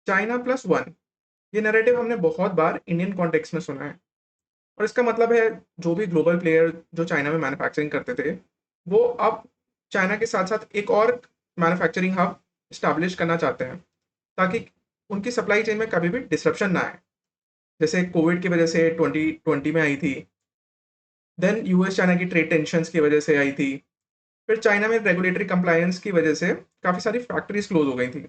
China plus one, ये narrative हमने बहुत बार इंडियन कॉन्टेक्स्ट में सुना है। और इसका मतलब है जो भी ग्लोबल प्लेयर जो चाइना में मैन्युफैक्चरिंग करते थे, वो अब चाइना के साथ साथ एक और मैन्युफैक्चरिंग हब इस्टेब्लिश करना चाहते हैं, ताकि उनकी सप्लाई चेन में कभी भी डिसरप्शन ना आए। जैसे कोविड की वजह से 2020 में आई थी, देन यूएस चाइना की ट्रेड टेंशंस की वजह से आई थी, फिर चाइना में रेगुलेटरी कंप्लायंस की वजह से काफ़ी सारी फैक्ट्रीज क्लोज हो गई थी।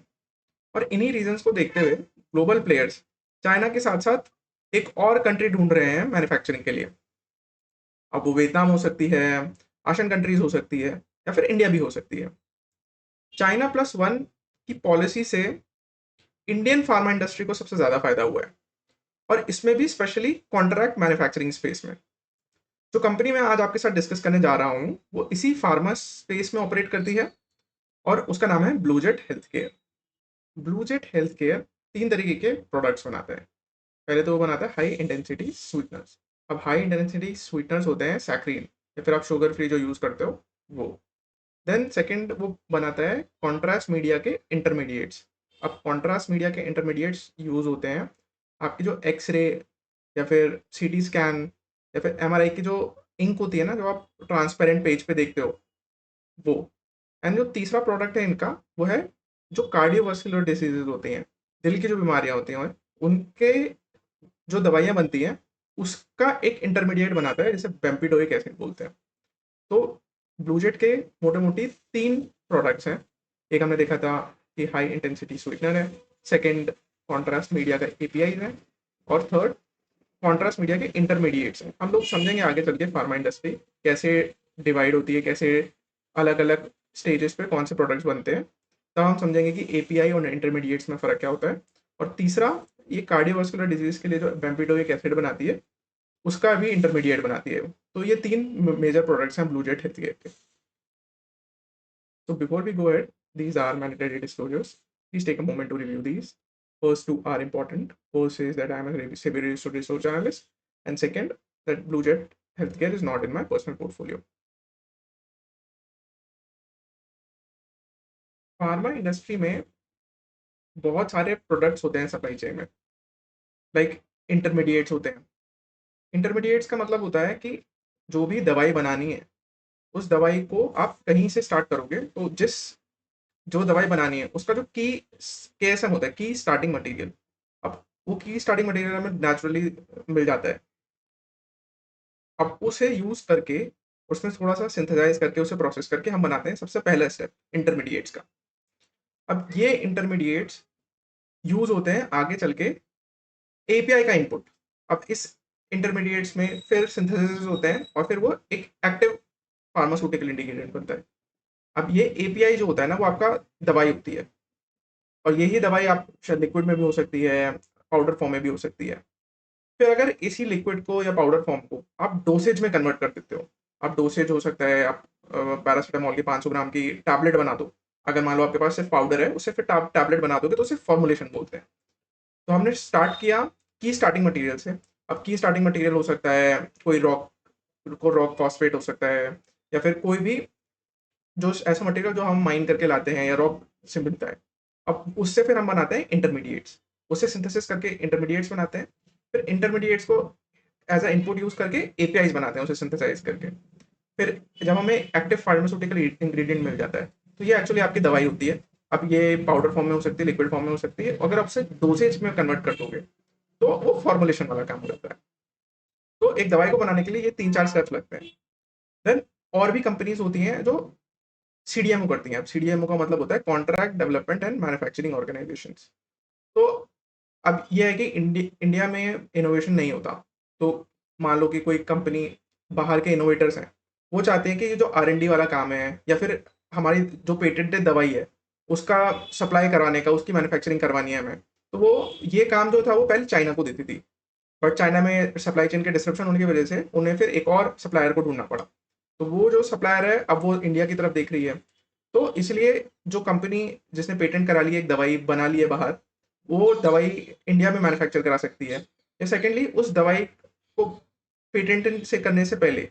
और इन्हीं रीजंस को देखते हुए ग्लोबल प्लेयर्स चाइना के साथ साथ एक और कंट्री ढूंढ रहे हैं मैन्युफैक्चरिंग के लिए। अब वो वियतनाम हो सकती है, आशियन कंट्रीज हो सकती है, या फिर इंडिया भी हो सकती है। चाइना प्लस वन की पॉलिसी से इंडियन फार्मा इंडस्ट्री को सबसे ज़्यादा फायदा हुआ है, और इसमें भी स्पेशली कॉन्ट्रैक्ट मैन्युफैक्चरिंग स्पेस में। जो कंपनी मैं आज आपके साथ डिस्कस करने जा रहा हूँ वो इसी फार्मा स्पेस में ऑपरेट करती है, और उसका नाम है ब्लूजेट हेल्थ केयर। ब्लूजेट हेल्थ केयर तीन तरीके के प्रोडक्ट्स बनाता है। पहले तो वो बनाता है हाई इंटेंसिटी स्वीटनर्स। अब हाई इंटेंसिटी स्वीटनर्स होते हैं सैक्रीन, या फिर आप शुगर फ्री जो यूज़ करते हो वो। देन सेकंड वो बनाता है कॉन्ट्रास्ट मीडिया के इंटरमीडिएट्स। अब कॉन्ट्रास्ट मीडिया के इंटरमीडिएट्स यूज़ होते हैं आपकी जो एक्सरे, या फिर सीटी स्कैन, या फिर एमआरआई की जो इंक होती है ना, जो आप ट्रांसपेरेंट पेज पे देखते हो, वो। एंड जो तीसरा प्रोडक्ट है इनका, वो है जो कार्डियोवास्कुलर डिसीजेज होती हैं, दिल की जो बीमारियां होती हैं, उनके जो दवाइयाँ बनती हैं, उसका एक इंटरमीडिएट बनाता है, जिसे बेम्पिडोइक एसिड बोलते हैं। तो ब्लूजेट के मोटे मोटी तीन प्रोडक्ट्स हैं। एक हमने देखा था कि हाई इंटेंसिटी स्वीटनर है, सेकंड कॉन्ट्रास्ट मीडिया का एपीआई है, और थर्ड कॉन्ट्रास्ट मीडिया के इंटरमीडिएट्स हैं। हम लोग समझेंगे आगे चल के फार्मा इंडस्ट्री कैसे डिवाइड होती है, कैसे अलग अलग स्टेजेस पे कौन से प्रोडक्ट्स बनते हैं, तब हम समझेंगे कि एपीआई और इंटरमीडिएट्स में फ़र्क क्या होता है। और तीसरा, ये कार्डियोवास्कुलर डिजीज के लिए जो बेम्पिडोइक एसिड बनाती है, उसका भी इंटरमीडिएट बनाती है। तो ये तीन मेजर प्रोडक्ट्स हैं ब्लूजेट हेल्थ केयर के। So before we go ahead, these are mandatory disclosures. Please take a moment to review these. First two are important. First is that I am a SEBI registered research analyst, and second, that Blue Jet Healthcare is not in my personal portfolio. Pharma industry में बहुत सारे products होते हैं supply chain में, like intermediates होते हैं। Intermediates का मतलब होता है कि जो भी दवाई बनानी है, उस दवाई को आप कहीं से स्टार्ट करोगे, तो जिस जो दवाई बनानी है उसका जो की केएसएम होता है, की स्टार्टिंग मटेरियल, अब वो की स्टार्टिंग मटेरियल हमें नेचुरली मिल जाता है। अब उसे यूज करके उसमें थोड़ा सा सिंथेसाइज करके उसे प्रोसेस करके हम बनाते हैं सबसे पहला स्टेप इंटरमीडिएट्स का। अब ये इंटरमीडिएट्स यूज होते हैं आगे चल के एपीआई का इनपुट। अब इस इंटरमीडिएट्स में फिर सिंथेसिस होते हैं, और फिर वो एक एक्टिव फार्मास्यूटिकल इंटीग्रेंट बनता है। अब ये एपीआई जो होता है ना, वो आपका दवाई होती है, और यही दवाई आप शायद लिक्विड में भी हो सकती है, पाउडर फॉर्म में भी हो सकती है। फिर अगर इसी लिक्विड को या पाउडर फॉर्म को आप डोसेज में कन्वर्ट कर देते हो, आप डोसेज हो सकता है आप पैरासीटामोल की 500 ग्राम की टैबलेट बना दो। अगर मान लो आपके पास सिर्फ पाउडर है, उससे फिर टैबलेट बना दोगे, तो उसे फॉर्मुलेशन बोलते हैं। तो हमने स्टार्ट किया की स्टार्टिंग मटेरियल से। अब की स्टार्टिंग मटेरियल हो सकता है कोई रॉक फॉस्फेट हो सकता है, या फिर कोई भी जो ऐसा मटेरियल जो हम माइन करके लाते हैं या रॉक से मिलता है। अब उससे फिर हम बनाते हैं इंटरमीडिएट्स, उससे सिंथेसिस करके इंटरमीडिएट्स बनाते हैं। फिर इंटरमीडिएट्स को एज अ इनपुट यूज करके एपीआईज बनाते हैं उसे सिंथेसाइज करके। फिर जब हमें एक्टिव फार्मास्यूटिकल इंग्रेडिएंट मिल जाता है, तो ये एक्चुअली आपकी दवाई होती है। अब ये पाउडर फॉर्म में हो सकती है, लिक्विड फॉर्म में हो सकती है। अगर आप उसे डोसेज में कन्वर्ट कर दोगे, तो वो फॉर्मुलेशन वाला काम हो जाता है। तो एक दवाई को बनाने के लिए ये तीन चार स्टेप्स लगते हैं। देन और भी कंपनीज होती हैं जो सीडीएमओ करती हैं। अब सीडीएमओ का मतलब होता है contract development and manufacturing organisation. तो अब ये है कि इंडिया में इनोवेशन नहीं होता। तो मान लो कि कोई कंपनी, बाहर के इनोवेटर्स हैं, वो चाहते हैं कि ये जो आर&डी वाला काम है, या फिर हमारी जो पेटेंटेड दवाई है उसका सप्लाई करवाने का, उसकी मैन्युफैक्चरिंग करवानी है हमें, तो वो ये काम जो था वो पहले चाइना को देती थी। बट चाइना में सप्लाई चेन के डिस्ट्रप्शन होने की वजह से उन्हें फिर एक और सप्लायर को ढूंढना पड़ा। तो वो जो सप्लायर है अब वो इंडिया की तरफ देख रही है। तो इसलिए जो कंपनी जिसने पेटेंट करा ली है, एक दवाई बना ली है बाहर, वो दवाई इंडिया में मैन्युफैक्चर करा सकती है। या सेकेंडली उस दवाई को पेटेंट से करने से पहले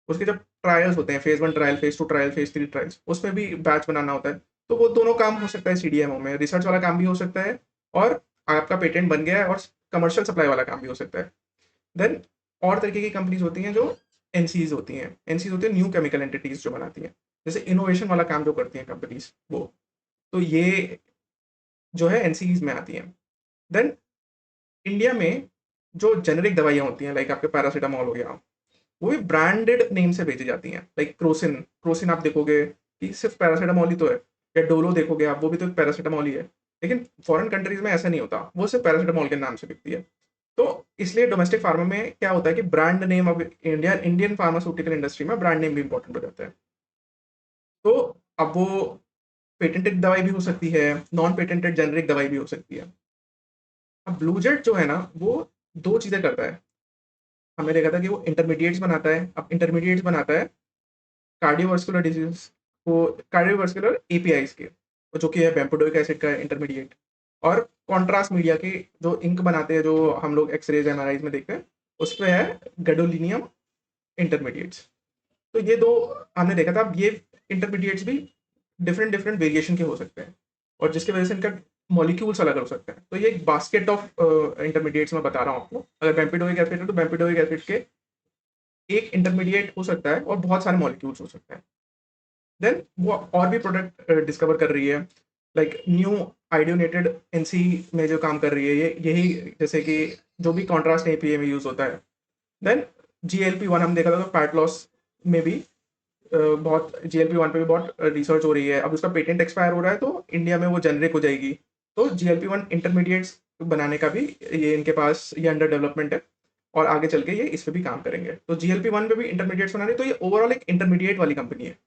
उसके जब ट्रायल्स होते हैं, phase 1 trial, phase 2 trial, phase 3 trials, उसमें भी बैच बनाना होता है। तो वो दोनों काम हो सकता है सीडीएमओ में, रिसर्च वाला काम भी हो सकता है, और आपका पेटेंट बन गया है और कमर्शियल सप्लाई वाला काम भी हो सकता है। देन और तरीके की कंपनीज होती हैं जो एनसीज होती हैं। एनसीज होती है न्यू केमिकल एंटिटीज जो बनाती हैं, जैसे इनोवेशन वाला काम जो करती हैं कंपनीज वो, तो ये जो है एनसीज में आती हैं। देन इंडिया में जो जेनरिक दवाइयाँ होती हैं, लाइक आपके पैरासीटामोल हो गया, वो भी ब्रांडेड नेम से बेची जाती हैं। लाइक क्रोसिन, क्रोसिन आप देखोगे कि सिर्फ पैरासीटामोल ही तो है, या डोलो देखोगे आप, वो भी तो एक पैरासीटामोल ही है। लेकिन फॉरेन कंट्रीज में ऐसा नहीं होता, वो सिर्फ पैरासीटामोल के नाम से बिकती है। तो इसलिए डोमेस्टिक फार्मा में क्या होता है कि brand name of India, Indian pharmaceutical industry में ब्रांड नेम भी इंपॉर्टेंट हो जाता है। तो अब वो पेटेंटेड दवाई भी हो सकती है, नॉन पेटेंटेड जेनरिक दवाई भी हो सकती है। अब ब्लू जेट जो है ना, वो दो चीज़ें करता है। हमने देखा था कि वो इंटरमीडिएट्स बनाता है। अब इंटरमीडिएट्स बनाता है कार्डियोवास्कुलर डिजीज को, कार्डियोवास्कुलर एपीआईज के, जो कि है बेम्पेडोइक एसिड का इंटरमीडिएट, और कॉन्ट्रास्ट मीडिया के जो इंक बनाते हैं, जो हम लोग एक्सरेज एमआरआईज में देखते हैं, उस पे है गैडोलिनियम इंटरमीडिएट्स। तो ये दो हमने देखा था। अब ये इंटरमीडिएट्स भी डिफरेंट डिफरेंट वेरिएशन के हो सकते हैं, और जिसकी वजह से इनका मॉलिक्यूल्स अलग हो सकते हैं। तो ये एक बास्केट ऑफ इंटरमीडिएट्स मैं बता रहा हूँ आपको। अगर बेम्पेडोइक एसिड है तो बेम्पेडोइक एसिड के एक इंटरमीडिएट हो सकता है और बहुत सारे मॉलिक्यूल्स हो सकते हैं। देन वो और भी प्रोडक्ट डिस्कवर कर रही है, लाइक न्यू आइडियोनेटेड एनसी में जो काम कर रही है, ये यही, जैसे कि जो भी कॉन्ट्रास्ट एपीए में यूज होता है। देन जीएलपी 1 हम देखा था, तो फैट लॉस में भी बहुत, जीएलपी 1 पे भी बहुत रिसर्च हो रही है। अब उसका पेटेंट एक्सपायर हो रहा है, तो इंडिया में वो जेनरिक हो जाएगी। तो जीएलपी 1 इंटरमीडिएट्स बनाने का भी ये इनके पास ये अंडर डेवलपमेंट है, और आगे चल के ये इस पे भी काम करेंगे। तो जीएलपी 1 पे भी इंटरमीडिएट्स बना रही है, तो ये ओवरऑल एक इंटरमीडिएट वाली कंपनी है।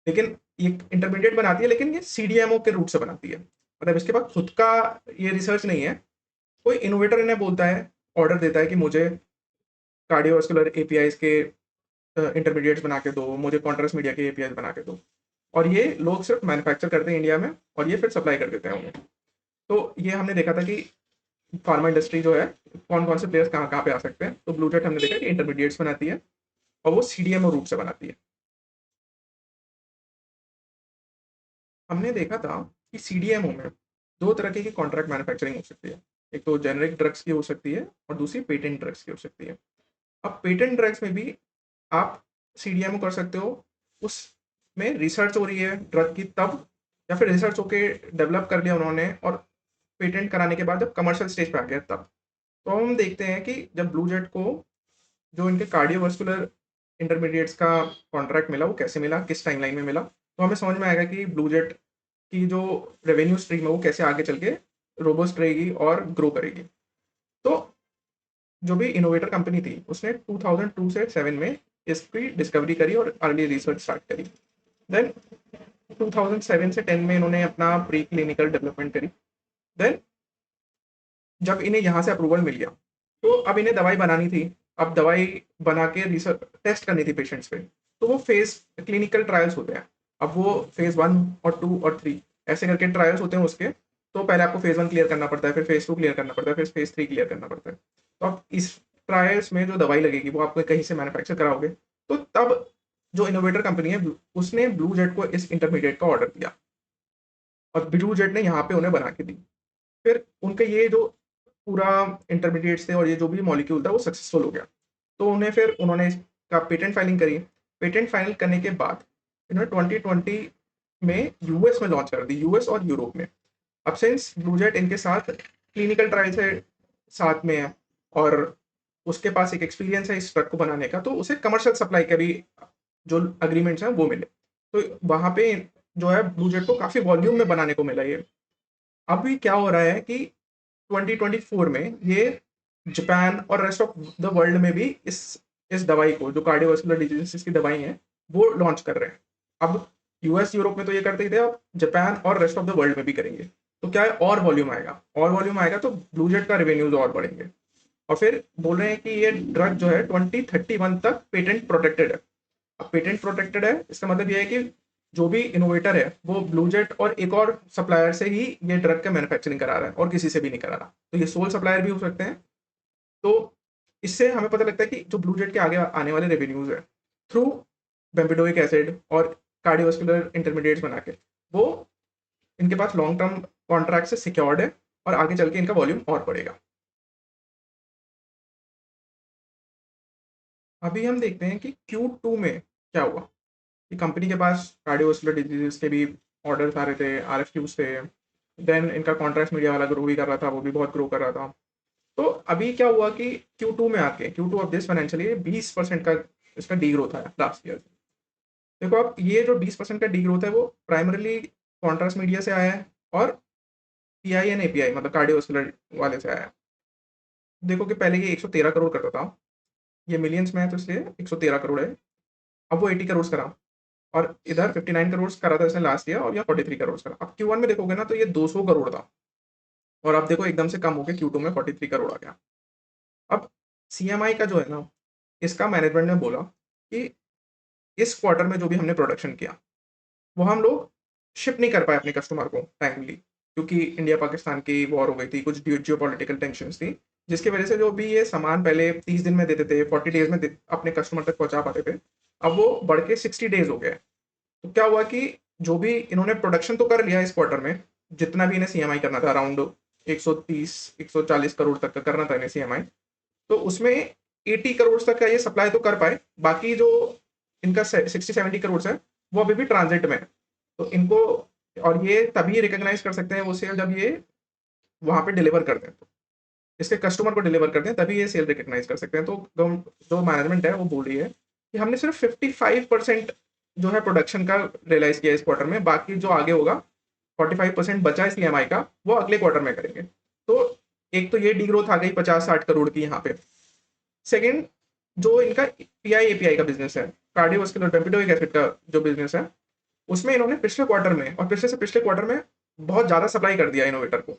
लेकिन ये इंटरमीडिएट बनाती है, लेकिन ये सीडीएमओ के रूट से बनाती है। मतलब इसके पास खुद का ये रिसर्च नहीं है। कोई इनोवेटर इन्हें बोलता है, ऑर्डर देता है कि मुझे कार्डियोवास्कुलर एपीआईज के इंटरमीडिएट्स बना के दो, मुझे कॉन्ट्रास्ट मीडिया के एपीआईज बना के दो, और ये लोग सिर्फ मैन्युफैक्चर करते हैं इंडिया में, और ये फिर सप्लाई कर देते हैं उन्हें। तो ये हमने देखा था कि फार्मा इंडस्ट्री जो है, कौन कौन से प्लेयर्स कहाँ कहाँ पे आ सकते हैं। तो ब्लू जेट हमने देखा कि इंटरमीडिएट्स बनाती है, और वो सीडीएमओ रूट से बनाती है। हमने देखा था कि सीडीएमओ में दो तरह की कॉन्ट्रैक्ट मैन्युफैक्चरिंग हो सकती है। एक तो जेनरिक ड्रग्स की हो सकती है, और दूसरी पेटेंट ड्रग्स की हो सकती है। अब पेटेंट ड्रग्स में भी आप सीडीएमओ कर सकते हो, उसमें रिसर्च हो रही है ड्रग की तब, या फिर रिसर्च होके डेवलप कर लिया उन्होंने, और पेटेंट कराने के बाद जब कमर्शियल स्टेज पे आ गया तब। तो हम देखते हैं कि जब ब्लू जेट को जो इनके कार्डियोवास्कुलर इंटरमीडिएट्स का कॉन्ट्रैक्ट मिला, वो कैसे मिला, किस टाइमलाइन में मिला, तो हमें समझ में आएगा कि ब्लू जेट की जो रेवेन्यू स्ट्रीम है वो कैसे आगे चल के रोबस्ट रहेगी और ग्रो करेगी। तो जो भी इनोवेटर कंपनी थी, उसने 2002 से 7 में इसकी डिस्कवरी करी और अर्ली रिसर्च स्टार्ट करी। देन 2007 से 10 में इन्होंने अपना प्री क्लिनिकल डेवलपमेंट करी। देन जब इन्हें यहाँ से अप्रूवल मिल गया, तो अब इन्हें दवाई बनानी थी। अब दवाई बना के रिसर्च टेस्ट करनी थी पेशेंट्स पे, तो वो फेज क्लिनिकल ट्रायल्स होते हैं। अब वो फेज 1 और 2 और 3 ऐसे करके ट्रायल्स होते हैं उसके। तो पहले आपको फेज 1 क्लियर करना पड़ता है, फिर फेज 2 क्लियर करना पड़ता है, फिर फेज 3 क्लियर करना पड़ता है। तो अब इस ट्रायल्स में जो दवाई लगेगी वो आप कहीं से मैन्युफैक्चर कराओगे। तो तब जो इनोवेटर कंपनी है उसने ब्लू जेट को इस इंटरमीडिएट का ऑर्डर दिया, और ब्लू जेट ने यहाँ पे उन्हें बना के दी। फिर उनके ये जो पूरा इंटरमीडिएट्स थे और ये जो भी मॉलिक्यूल था वो सक्सेसफुल हो गया। तो उन्होंने इसका पेटेंट फाइलिंग करी। पेटेंट फाइल करने के बाद इन्होंने 2020 में यूएस में लॉन्च कर दी, यूएस और यूरोप में। अब सिंस ब्लूजेट इनके साथ क्लिनिकल ट्रायल से साथ में है, और उसके पास एक एक्सपीरियंस है इस ट्रक को बनाने का, तो उसे कमर्शियल सप्लाई के भी जो अग्रीमेंट्स हैं वो मिले। तो वहाँ पे जो है ब्लूजेट को काफ़ी वॉल्यूम में बनाने को मिला ये। अभी क्या हो रहा है कि 2024 में ये जापान और रेस्ट ऑफ द वर्ल्ड में भी इस दवाई को, जो कार्डियोवास्कुलर डिजीजेस की दवाई है, वो लॉन्च कर रहे हैं। अब यूएस यूरोप में तो ये करते ही थे, अब जापान और रेस्ट ऑफ द वर्ल्ड में भी करेंगे। तो क्या है, और वॉल्यूम आएगा, और वॉल्यूम आएगा तो ब्लू जेट का रेवेन्यूज और बढ़ेंगे। और फिर बोल रहे हैं कि ये ड्रग जो है 2031 तक पेटेंट प्रोटेक्टेड है। अब पेटेंट प्रोटेक्टेड है, इसका मतलब ये है कि जो भी इनोवेटर है वो ब्लू जेट और एक और सप्लायर से ही ये ड्रग का मैन्युफैक्चरिंग करा रहा है, और किसी से भी नहीं करा रहा। तो ये सोल सप्लायर भी हो सकते हैं। तो इससे हमें पता लगता है कि जो ब्लू जेट के आगे आने वाले रेवेन्यूज है थ्रू बेम्पेडोइक एसिड और कार्डियोवास्कुलर इंटरमीडिएट्स बना के, वो इनके पास लॉन्ग टर्म कॉन्ट्रैक्ट से सिक्योर्ड है, और आगे चल के इनका वॉल्यूम और बढ़ेगा। अभी हम देखते हैं कि Q2 में क्या हुआ, कि कंपनी के पास कार्डियोवास्कुलर डिजीज़ के भी ऑर्डर्स आ रहे थे, आरएफक्यूज़ थे। देन इनका कॉन्ट्रैक्ट मीडिया वाला ग्रो भी कर रहा था, वो भी बहुत ग्रो कर रहा था। तो अभी क्या हुआ कि Q2 में आके Q2 of this financial year 20% का इसका डीग्रोथ आया लास्ट ईयर। देखो आप, ये जो 20% का डीग्रोथ है वो प्राइमरीली कॉन्ट्रास्ट मीडिया से आया है और पीआई एंड एपीआई मतलब कार्डियोवास्कुलर वाले से आया है। देखो कि पहले ये 113 करोड़ करता था, ये मिलियंस में है तो इसलिए 113 करोड़ है। अब वो 80 करोड़ करा और इधर 59 करोड़ करा था इसने लास्ट ईयर और यहाँ 43 करोड़ करा। अब Q1 में देखोगे ना तो ये 200 करोड़ था और अब देखो एकदम से कम होकर Q2 में 43 करोड़ आ गया। अब सीएमआई का जो है ना, इसका मैनेजमेंट ने बोला कि इस क्वार्टर में जो भी हमने प्रोडक्शन किया वो हम लोग शिप नहीं कर पाए अपने कस्टमर को टाइमली, क्योंकि इंडिया पाकिस्तान की वॉर हो गई थी, कुछ जियो पॉलिटिकल टेंशन थी, जिसकी वजह से जो भी ये सामान पहले 30 दिन में देते थे, 40 डेज में अपने कस्टमर तक पहुंचा पाते थे, अब वो बढ़ के 60 डेज हो गए। तो क्या हुआ कि जो भी इन्होंने प्रोडक्शन तो कर लिया इस क्वार्टर में, जितना भी इन्हें सीएमआई करना था अराउंड 130 140 करोड़ तक का करना था इन्हें सीएमआई, तो उसमें 80 करोड़ तक का ये सप्लाई तो कर पाए, बाकी जो इनका 60-70 करोड़ है वो अभी भी ट्रांजिट में है। तो इनको, और ये तभी रिकॉग्नाइज कर सकते हैं वो सेल जब ये वहां पे डिलीवर करते हैं, तो इसके कस्टमर को डिलीवर करते हैं तभी ये सेल रिकॉग्नाइज कर सकते हैं। तो जो मैनेजमेंट है वो बोल रही है कि हमने सिर्फ 55% जो है प्रोडक्शन का रियलाइज किया इस क्वार्टर में, बाकी जो आगे होगा 45% बचा है सीएमआई का, वो अगले क्वार्टर में करेंगे। तो एक तो ये डी ग्रोथ आ गई 50-60 करोड़ की यहाँ पे। सेकेंड, जो इनका पीआई एपीआई का बिजनेस है, कार्डियोवास्कुलर पेप्टिडोइक एसिड का जो बिजनेस है, उसमें इन्होंने पिछले क्वार्टर में और पिछले से पिछले क्वार्टर में बहुत ज़्यादा सप्लाई कर दिया इनोवेटर को।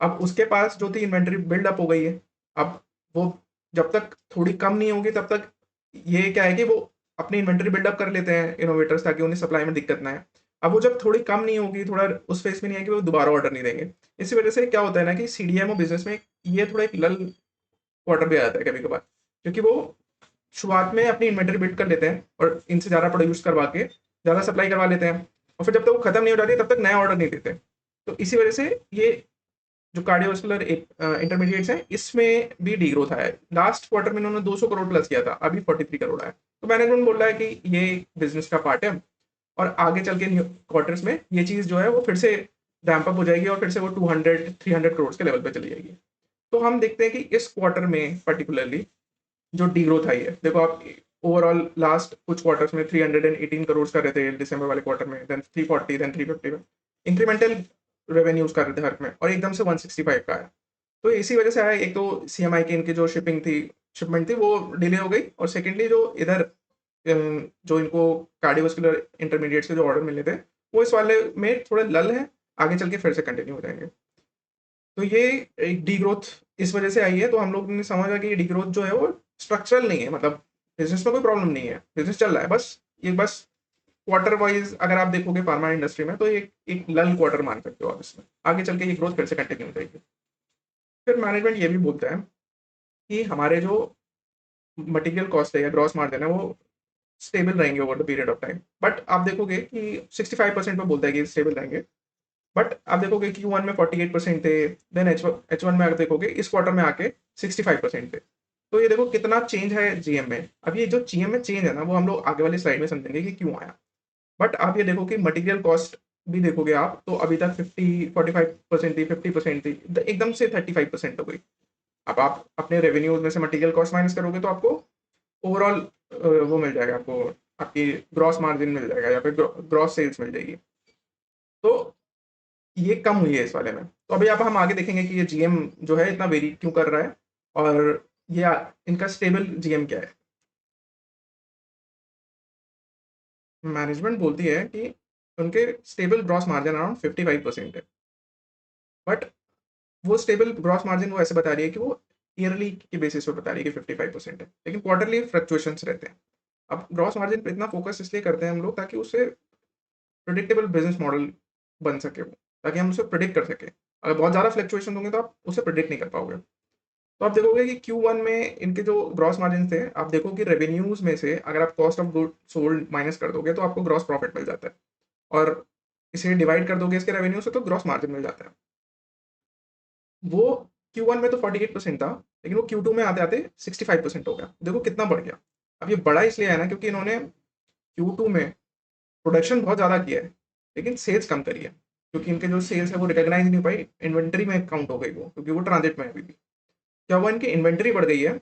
अब उसके पास जो थी इन्वेंट्री बिल्डअप हो गई है। अब वो जब तक थोड़ी कम नहीं होगी तब तक ये क्या है कि वो अपनी इन्वेंट्री बिल्डअप कर लेते हैं इनोवेटर्स, ताकि उन्हें सप्लाई में दिक्कत ना आए। अब वो जब थोड़ी कम नहीं होगी, थोड़ा उस फेस में नहीं है कि वो दोबारा ऑर्डर नहीं देंगे। इसी वजह से क्या होता है ना कि सीडीएमओ बिजनेस में ये थोड़ा एक लल क्वार्टर भी आ जाता है कभी कभार, क्योंकि वो शुरुआत में अपनी इन्वेंटरी बिल्ड कर लेते हैं और इनसे ज़्यादा प्रोड्यूस करवा के ज़्यादा सप्लाई करवा लेते हैं, और फिर जब तक वो खत्म नहीं हो जाती तब तक नया ऑर्डर नहीं देते। तो इसी वजह से ये जो कार्डियोवास्कुलर इंटरमीडिएट्स हैं इसमें भी डी ग्रोथ आया है। लास्ट क्वार्टर में इन्होंने 200 करोड़ प्लस किया था, अभी 43 करोड़ आया। तो मैनेजमेंट बोल रहा है कि ये बिजनेस का पार्ट है और आगे चल के क्वार्टर्स में ये चीज़ जो है वो फिर से रैंप अप हो जाएगी और फिर से वो 200-300 करोड़ के लेवल पे चली जाएगी। तो हम देखते हैं कि इस क्वार्टर में पर्टिकुलरली जो डी ग्रोथ आई है, देखो आप, ओवरऑल लास्ट कुछ क्वार्टर्स में 318 करोड़ कर रहे थे दिसंबर वाले क्वार्टर में, देन 340, देन 350 में इंक्रीमेंटल रेवेन्यूज कर रहे थे हर में, और एकदम से 165 का आया। तो इसी वजह से आया, एक तो सीएमआई की इनकी जो शिपमेंट थी वो डिले हो गई, और सेकेंडली जो इधर जो इनको कार्डियोवास्कुलर इंटरमीडिएट्स के जो ऑर्डर मिले थे वो इस वाले में थोड़े लल है, आगे चल के फिर से कंटिन्यू हो जाएंगे। तो ये एक डी ग्रोथ इस वजह से आई है। तो हम लोग ने समझा कि ये डी ग्रोथ जो है वो स्ट्रक्चरल नहीं है, मतलब बिजनेस में कोई प्रॉब्लम नहीं है, बिजनेस चल रहा है, बस क्वार्टर वाइज अगर आप देखोगे फार्मा इंडस्ट्री में तो एक लल क्वार्टर मान सकते हो आप इसमें, आगे चल के ये ग्रोथ फिर से कंटिन्यू हो जाएगी। फिर मैनेजमेंट ये भी बोलता है कि हमारे जो मटेरियल कॉस्ट है या ग्रॉस मार्जिन है वो स्टेबल रहेंगे over the period of time. But आप देखोगे कि 65% पे बोलता है कि स्टेबल रहेंगे, बट आप देखोगे कि Q1 में 48% थे, देन H1 में अगर देखोगे इस क्वार्टर में आके 65% थे। तो ये देखो कितना चेंज है जीएम में। अब ये जो जीएम में चेंज है ना वो हम लोग आगे वाली स्लाइड में समझेंगे कि क्यों आया। बट आप ये देखो कि मटेरियल कॉस्ट भी देखोगे आप तो अभी तक 45% थी, 50% थी, एकदम से 35% हो गई। अब आप अपने रेवेन्यूज में से मटेरियल कॉस्ट माइनस करोगे तो आपको ओवरऑल वो मिल जाएगा, आपको आपकी ग्रॉस मार्जिन मिल जाएगा या फिर ग्रॉस सेल्स मिल जाएगी। तो ये कम हुई है इस वाले में। तो अभी आप हम आगे देखेंगे कि ये जीएम जो है इतना वेरी क्यों कर रहा है और ये इनका स्टेबल जीएम क्या है। मैनेजमेंट बोलती है कि उनके स्टेबल ग्रॉस मार्जिन अराउंड 55% है, बट वो स्टेबल ग्रॉस मार्जिन वो ऐसे बता रही है कि वो ईयरली के बेसिस पे बता रही है कि 55% है, लेकिन क्वार्टरली फ्लक्चुएशंस रहते हैं। अब ग्रॉस मार्जिन पे इतना फोकस इसलिए करते हैं हम लोग ताकि उससे प्रिडिक्टेबल बिजनेस मॉडल बन सके वो, ताकि हम उसे प्रिडिक्ट कर सके। अगर बहुत ज़्यादा फ्लक्चुएशन होंगे तो आप उसे प्रिडिक्ट नहीं कर पाओगे। तो आप देखोगे कि Q1 में इनके जो ग्रॉस मार्जिन थे, आप देखो कि रेवेन्यूज में से अगर आप cost of good sold minus कर दोगे तो आपको ग्रॉस प्रॉफिट मिल जाता है, और इसे डिवाइड कर दोगे इसके रेवेन्यू से तो ग्रॉस मार्जिन मिल जाता है। वो Q1 में तो 48% था, लेकिन वो Q2 में आते-आते 65% हो गया। देखो कितना बढ़ गया। अब ये बढ़ा इसलिए है ना क्योंकि इन्होंने Q2 में प्रोडक्शन बहुत ज़्यादा किया है, लेकिन सेल्स कम करी है। क्योंकि इनके जो सेल्स है वो रिकॉग्नाइज़ नहीं हो पाई, इन्वेंटरी में काउंट हो गई वो, क्योंकि वो ट्रांज़िट में है अभी भी। क्या हुआ, इनकी इन्वेंटरी बढ़ गई है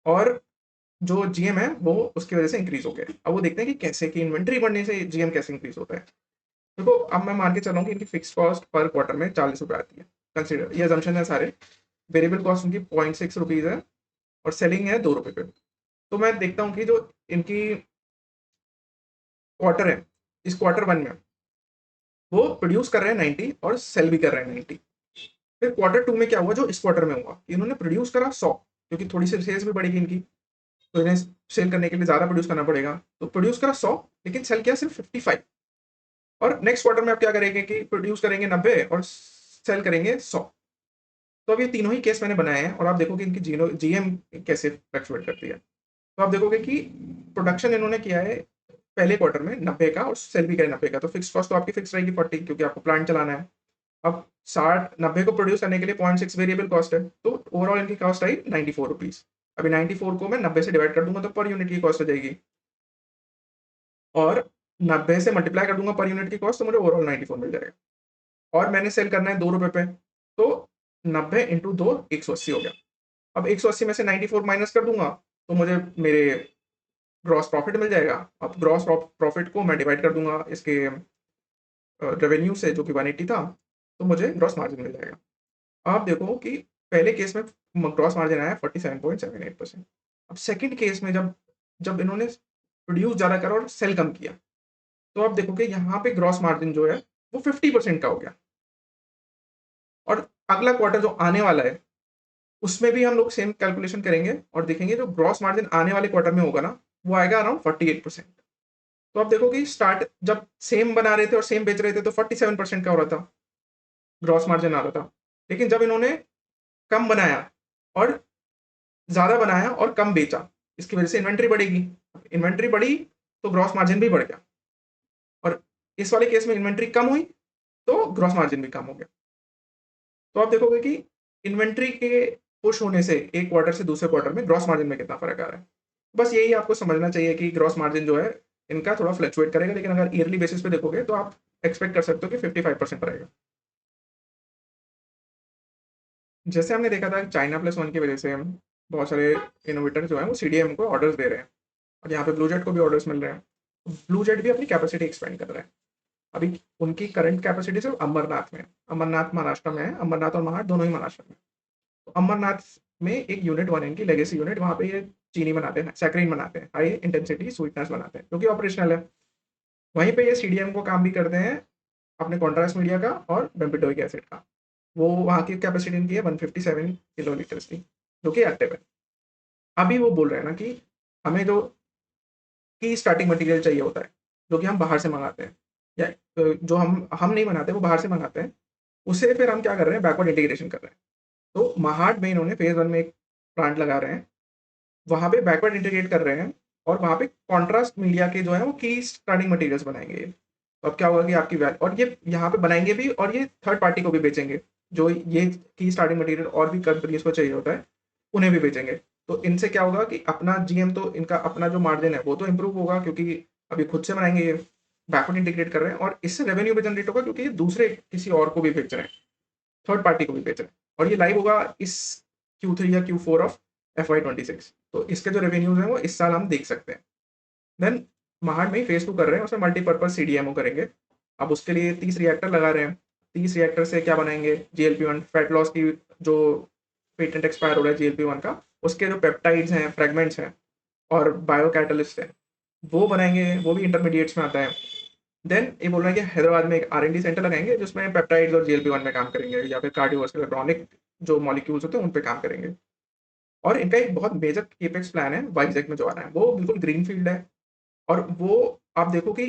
और जो जीएम है वो उसकी वजह से इंक्रीज़ हो गया है। अब वो देखते हैं कि कैसे, कि इन्वेंटरी बढ़ने से जीएम कैसे इंक्रीज़ होता है। देखो अब मैं मान के चल रहा हूँ कि इनकी फिक्स्ड कॉस्ट पर क्वार्टर में ₹40 आती है। कंसीडर ये असम्पशन है सारे। वेरिएबल कॉस्ट उनकी ₹0.6 है और सेलिंग है ₹2 पे। तो मैं देखता हूँ कि जो इनकी क्वार्टर है, इस क्वार्टर 1 में वो प्रोड्यूस कर रहे हैं 90 और सेल भी कर रहे हैं 90। फिर क्वार्टर 2 में क्या हुआ, जो इस क्वार्टर में हुआ, इन्होंने प्रोड्यूस करा 100, क्योंकि थोड़ी सी सेल्स भी बढ़ेगी इनकी, तो इन्हें सेल करने के लिए ज़्यादा प्रोड्यूस करना पड़ेगा। तो प्रोड्यूस करा 100, लेकिन सेल किया सिर्फ 55। और नेक्स्ट क्वार्टर में आप क्या करेंगे कि प्रोड्यूस करेंगे 90 और सेल करेंगे 100। तो अब ये तीनों ही केस मैंने बनाए हैं और आप देखोगे इनकी जीएम कैसे फ्लक्चुएट करती है। तो आप देखोगे कि प्रोडक्शन इन्होंने किया है पहले क्वार्टर में 90 का और सेल भी करें 90 का, तो फिक्स कॉस्ट तो आपकी फिक्स रहेगी 40, क्योंकि आपको प्लांट चलाना है। अब 60 90 को प्रोड्यूस करने के लिए 0.6 वेरिएबल कॉस्ट है, तो ओवरऑल इनकी कॉस्ट आई ₹94। अभी 94 को मैं 90 से डिवाइड कर दूंगा तो पर यूनिट की कॉस्ट हो जाएगी, और 90 से मल्टीप्लाई कर दूंगा पर यूनिट की कॉस्ट, तो मुझे ओवरऑल 94 मिल जाएगा। और मैंने सेल करना है ₹2 पे, तो 90 इंटू 2 180 हो गया। अब 180 में से 94 माइनस कर दूंगा तो मुझे मेरे ग्रॉस प्रॉफिट मिल जाएगा। अब ग्रॉस प्रॉफिट को मैं डिवाइड कर दूंगा इसके रेवेन्यू से, जो कि 180 था, तो मुझे ग्रॉस मार्जिन मिल जाएगा। आप देखो कि पहले केस में ग्रॉस मार्जिन आया 47.78%। अब सेकंड केस में जब जब इन्होंने प्रोड्यूस ज़्यादा करा और सेल कम किया, तो आप देखोगे यहाँ पे ग्रॉस मार्जिन जो है वो 50% का हो गया। और अगला क्वार्टर जो आने वाला है उसमें भी हम लोग सेम कैलकुलेशन करेंगे और देखेंगे जो ग्रॉस मार्जिन आने वाले क्वार्टर में होगा ना, वो आएगा अराउंड 48%। तो आप देखो कि स्टार्ट जब सेम बना रहे थे और सेम बेच रहे थे तो 47% का हो रहा था, ग्रॉस मार्जिन आ रहा था। लेकिन जब इन्होंने कम बनाया और ज़्यादा बनाया और कम बेचा, इसकी वजह से इन्वेंट्री बढ़ेगी। इन्वेंट्री बढ़ी तो ग्रॉस मार्जिन भी बढ़ गया, और इस वाले केस में इन्वेंट्री कम हुई तो ग्रॉस मार्जिन भी कम हो गया। तो आप देखोगे कि इन्वेंट्री के पुश होने से एक क्वार्टर से दूसरे क्वार्टर में ग्रॉस मार्जिन में कितना फ़र्क आ रहा है। बस यही आपको समझना चाहिए कि ग्रॉस मार्जिन जो है इनका थोड़ा फ्लक्चुएट करेगा, लेकिन अगर ईयरली बेसिस पे देखोगे तो आप एक्सपेक्ट कर सकते हो कि 55% रहेगा। जैसे हमने देखा था चाइना प्लस वन की वजह से हम बहुत सारे इनोवेटर जो हैं वो सीडीएम को ऑर्डर्स दे रहे हैं, और यहाँ पे ब्लू जेट को भी ऑर्डर्स मिल रहे हैं। ब्लू जेट भी अपनी कैपेसिटी एक्सपेंड कर रहा है। अभी उनकी करंट कैपेसिटी सिर्फ अमरनाथ में है। अमरनाथ महाराष्ट्र में है, अमरनाथ और महाड़ दोनों ही महाराष्ट्र में। तो अमरनाथ में एक यूनिट वन है इनकी लेगेसी यूनिट, वहाँ पे ये चीनी बनाते हैं, सैकरीन बनाते हैं, हाई इंटेंसिटी स्वीटनेस बनाते हैं, जो कि ऑपरेशनल है। वहीं पे ये सीडीएम को काम भी करते हैं अपने कॉन्ट्रास्ट मीडिया का और बेम्पिटोइक एसिड का। वो वहाँ की कैपेसिटी इनकी है 157 किलो लीटर्स की, जो कि एक्टिव है। अभी वो बोल रहे हैं ना कि हमें जो की स्टार्टिंग मटेरियल चाहिए होता है, जो कि हम बाहर से मंगाते हैं, या जो हम नहीं बनाते, वो बाहर से मंगाते हैं, उसे फिर हम क्या कर रहे हैं, बैकवर्ड इंटीग्रेशन कर रहे हैं। तो महाड में इन्होंने फेज़ 1 में एक प्लांट लगा रहे हैं, वहाँ पे बैकवर्ड इंटीग्रेट कर रहे हैं, और वहाँ पे कॉन्ट्रास्ट मीडिया के जो है वो की स्टार्टिंग मटेरियल्स बनाएँगे ये। तो अब क्या होगा कि आपकी वैल और ये यहाँ पे बनाएँगे भी और ये थर्ड पार्टी को भी बेचेंगे। जो ये की स्टार्टिंग मटेरियल और भी कंपनीज़ को चाहिए होता है, उन्हें भी बेचेंगे। तो इनसे क्या होगा कि अपना जीएम, तो इनका अपना जो मार्जिन है वो तो इम्प्रूव होगा, क्योंकि अभी खुद से बनाएँगे ये, बैकवर्ड इंटीग्रेट कर रहे हैं, और इससे रेवेन्यू भी जनरेट होगा क्योंकि ये दूसरे किसी और को भी बेच रहे हैं, थर्ड पार्टी को भी बेच रहे हैं। और ये लाइव होगा इस Q3 या Q4 ऑफ FY26। तो इसके जो रेवेन्यूज़ हैं वो इस साल हम देख सकते हैं। देन महाड में ही फेज़ 2 कर रहे हैं, उसमें मल्टीपर्पज़ सीडीएमओ करेंगे। अब उसके लिए 30 रिएक्टर लगा रहे हैं। 30 रिएक्टर से क्या बनाएँगे, जीएलपी-1 फैट लॉस की जो पेटेंट एक्सपायर हो रहा है जीएलपी-1 का, उसके जो पेप्टाइड्स हैं, फ्रेगमेंट्स हैं और बायो कैटलिस्ट हैं, वो बनाएँगे, वो भी इंटरमीडिएट्स में आता है। देन ये बोल रहा है कि हैदराबाद में एक R&D सेंटर लगाएँगे जिसमें पेप्टाइड्स और जीएलपी-1 में काम करेंगे, या फिर कार्डियोवास्कुलर क्रॉनिक जो मॉलिक्यूल्स होते हैं उन पे काम करेंगे। और इनका एक बहुत मेजर केपेक्स प्लान है वाइज़ेक में जो आ रहा है, वो बिल्कुल ग्रीनफ़ील्ड है। और वो आप देखो कि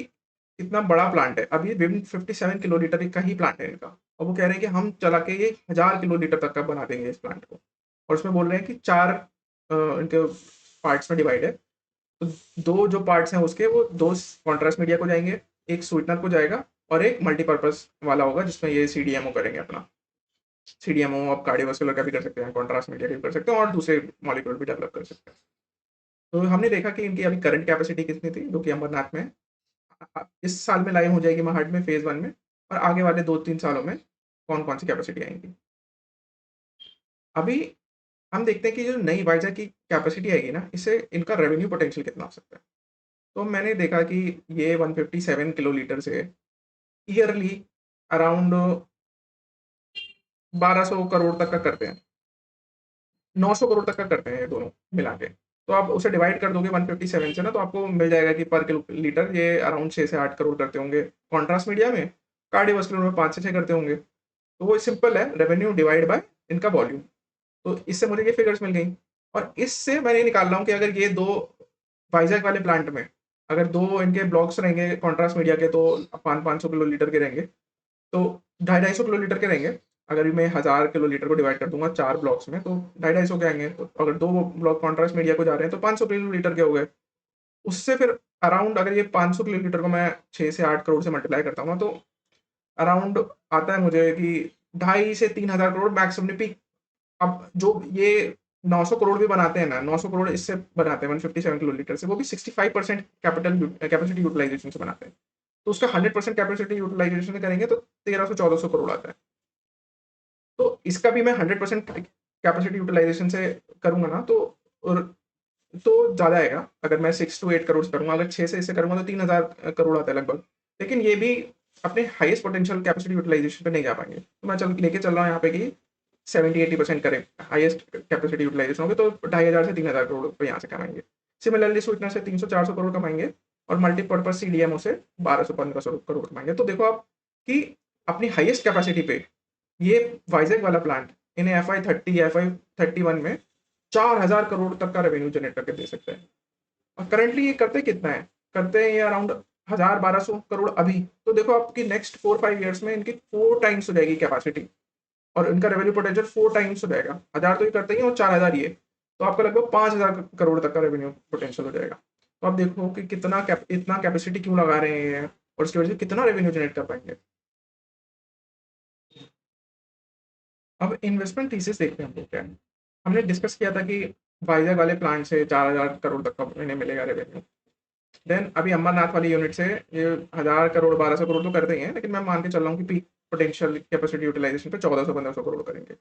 कितना बड़ा प्लांट है। अभी विन 57 किलो लीटर का ही प्लांट है इनका, और वो कह रहे हैं कि हम चला के ये 1000 किलो लीटर तक का बना देंगे इस प्लांट को। और उसमें बोल रहे हैं कि 4 इनके पार्ट्स में डिवाइड है। तो 2 जो पार्ट्स हैं उसके, वो 2 कॉन्ट्रास्ट मीडिया को जाएँगे, 1 स्वीटनर को जाएगा और एक मल्टीपर्पज़ वाला होगा जिसमें ये सीडीएमओ करेंगे अपना। सीडीएमओ आप कार्डियोवास्कुलर का भी कर सकते हैं, कॉन्ट्रास्ट मीडिया का भी कर सकते हैं और दूसरे मॉलिक्यूल भी डेवलप कर सकते हैं। तो हमने देखा कि इनकी अभी करंट कैपेसिटी कितनी थी, जो कि अमरनाथ में इस साल में लाइव हो जाएगी महाड में फेज़ 1 में, और आगे वाले 2-3 सालों में कौन-कौन सी कैपेसिटी आएँगी। अभी हम देखते हैं कि जो नई वाइज़ा की कैपेसिटी आएगी ना, इससे इनका रेवेन्यू पोटेंशियल कितना हो सकता है। तो मैंने देखा कि ये 157 किलोलीटर से ईयरली अराउंड 1200 करोड़ तक का करते हैं। 900 करोड़ तक का करते हैं ये दोनों मिला के। तो आप उसे डिवाइड कर दोगे 157 से ना, तो आपको मिल जाएगा कि पर किलो लीटर ये अराउंड 6 से 8 करोड़ करते होंगे कॉन्ट्रास्ट मीडिया में, कार्डियोवास्कुलर में 5 से 6 करते होंगे। तो वो सिंपल है, रेवेन्यू डिवाइड बाय इनका वॉल्यूम। तो इससे मुझे ये फिगर्स मिल गई और इससे मैं ये निकाल रहा हूँ कि अगर ये 2 वाइज़ैक वाले प्लांट में अगर 2 इनके ब्लॉक्स रहेंगे कॉन्ट्रास्ट मीडिया के, तो 500-500 किलो लीटर के रहेंगे, तो 250-250 किलो लीटर के रहेंगे। अगर मैं 1000 किलो लीटर को डिवाइड कर दूँगा 4 ब्लॉक्स में, तो 250-250 के आएँगे। तो अगर 2 ब्लॉक कॉन्ट्रास्ट मीडिया को जा रहे हैं, तो 500 किलो लीटर के हो गए। उससे फिर अराउंड अगर ये 500 किलो लीटर को मैं 6 से 8 करोड़ से मल्टीप्लाई करता हूँ ना, तो अराउंड आता है मुझे कि 2.5 से 3000 करोड़ मैक्स अपने पीक। अब जो ये 900 करोड़ भी बनाते हैं ना, 900 करोड़ इससे बनाते हैं 157 किलो लीटर से, वो भी 65% कैपेसिटी यूटिलाइज़ेशन से बनाते हैं। तो उसका 100% कैपेसिटी यूटिलाइज़ेशन करेंगे तो 1300-1400 करोड़ आता है। तो इसका भी मैं 100% कैपेसिटी यूटिलाइज़ेशन से करूँगा ना, तो और तो ज़्यादा आएगा। अगर मैं 6 टू 8 करोड़ करूँगा, अगर 6 से इससे करूँगा तो 3000 करोड़ आता है लगभग। लेकिन ये भी अपने हाईएस्ट पोटेंशियल कैपेसिटी यूटिलाइज़ेशन पे नहीं जा पाएँगे। तो मैं चल लेके चल रहा हूँ यहाँ पे कि 70-80% करें, हाईएस्ट कैपेसिटी यूटिलाइज़ेशन होगी तो 2500 से 3000 करोड़ रुपए यहाँ से कमाएँगे। सिमिलरली स्वीटनर से 300-400 करोड़ कमाएँगे और मल्टीपर्पज़ सीडीएमओ से 1200-1500 करोड़ कमाएँगे। तो देखो आप कि अपनी हाईएस्ट कैपेसिटी पे ये वाइज़ैक वाला प्लांट इन्हें एफआई 30 या एफआई 31 में 4000 करोड़ तक का रेवेन्यू जनरेट करके दे सकता है। और करंटली ये करते कितना है? करते हैं ये अराउंड 1000-1200 करोड़ अभी। तो देखो आपकी नेक्स्ट 4-5 इयर्स में इनकी 4 टाइम्स हो जाएगी कैपेसिटी और इनका रेवेन्यू पोटेंशियल 4 टाइम्स हो जाएगा। 1000 तो ये करते ही हैं और 4000 ये। तो आपका लगभग 5000 करोड़ तक का रेवेन्यू पोटेंशियल हो जाएगा। तो आप देखो कि इतना कैपेसिटी क्यों लगा रहे हैं ये और उसकी वजह से कितना रेवेन्यू जनरेट कर पाएँगे। अब इन्वेस्टमेंट थीसिस देखते हैं हम लोग क्या है। हमने डिस्कस किया था कि वाइज़ैक वाले प्लांट से 4000 करोड़ तक का इन्हें मिलेगा रेवेन्यू। देन अभी अमरनाथ वाली यूनिट से ये 1000 करोड़ 1200 करोड़ तो करते ही हैं, लेकिन मैं मान के चल रहा हूँ कि पीक पोटेंशियल कैपेसिटी यूटिलाइजेशन पे 1400-1500 करोड़ करेंगे।